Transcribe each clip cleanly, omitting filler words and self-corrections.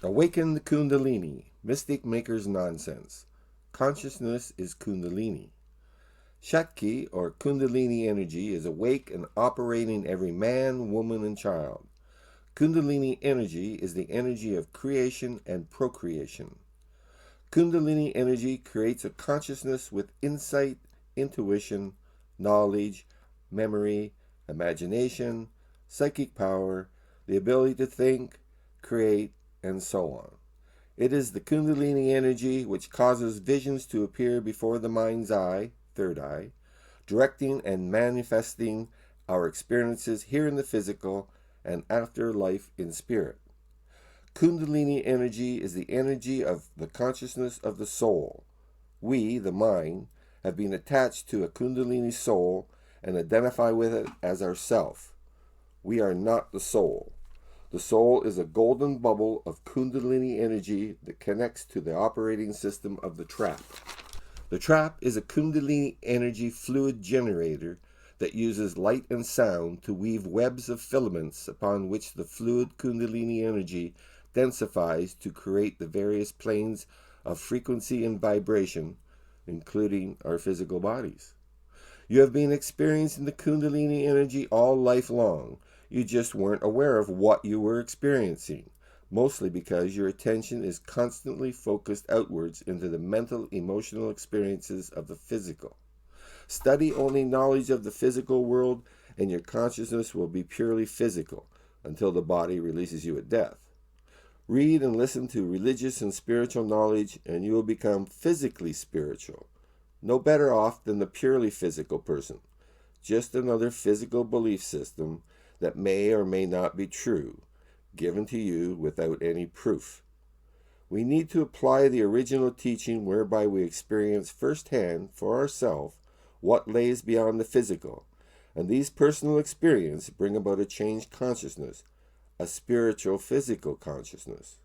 Awaken the Kundalini, Mystic Maker's Nonsense. Consciousness is Kundalini. Shakti, or Kundalini energy, is awake and operating every man, woman, and child. Kundalini energy is the energy of creation and procreation. Kundalini energy creates a consciousness with insight, intuition, knowledge, memory, imagination, psychic power, the ability to think, create, and so on. It is the Kundalini energy which causes visions to appear before the mind's eye, third eye, directing and manifesting our experiences here in the physical and after life in spirit. Kundalini energy is the energy of the consciousness of the soul. We, the mind, have been attached to a Kundalini soul and identify with it as ourself. We are not the soul. The soul is a golden bubble of Kundalini energy that connects to the operating system of the trap. The trap is a Kundalini energy fluid generator that uses light and sound to weave webs of filaments upon which the fluid Kundalini energy densifies to create the various planes of frequency and vibration, including our physical bodies. You have been experiencing the Kundalini energy all life long. You just weren't aware of what you were experiencing, mostly because your attention is constantly focused outwards into the mental, emotional experiences of the physical. Study only knowledge of the physical world, and your consciousness will be purely physical until the body releases you at death. Read and listen to religious and spiritual knowledge, and you will become physically spiritual. No better off than the purely physical person. Just another physical belief system that may or may not be true, given to you without any proof. We need to apply the original teaching whereby we experience firsthand for ourselves what lays beyond the physical, and these personal experiences bring about a changed consciousness, a spiritual physical consciousness.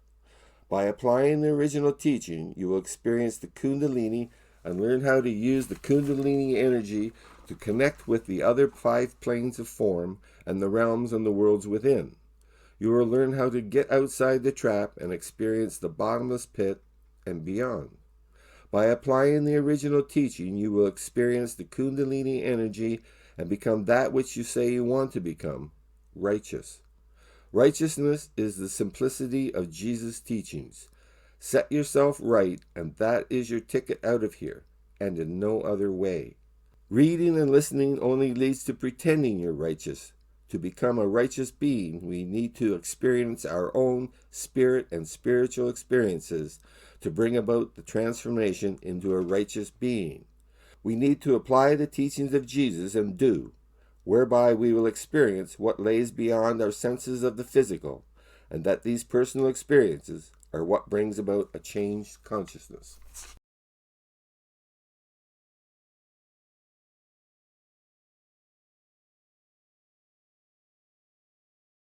By applying the original teaching, you will experience the Kundalini and learn how to use the Kundalini energy to connect with the other 5 planes of form and the realms and the worlds within. You will learn how to get outside the trap and experience the bottomless pit and beyond. By applying the original teaching, you will experience the Kundalini energy and become that which you say you want to become, righteous. Righteousness is the simplicity of Jesus' teachings. Set yourself right, and that is your ticket out of here, and in no other way. Reading and listening only leads to pretending you're righteous. To become a righteous being, we need to experience our own spirit and spiritual experiences to bring about the transformation into a righteous being. We need to apply the teachings of Jesus and do, whereby we will experience what lays beyond our senses of the physical, and that these personal experiences are what brings about a changed consciousness.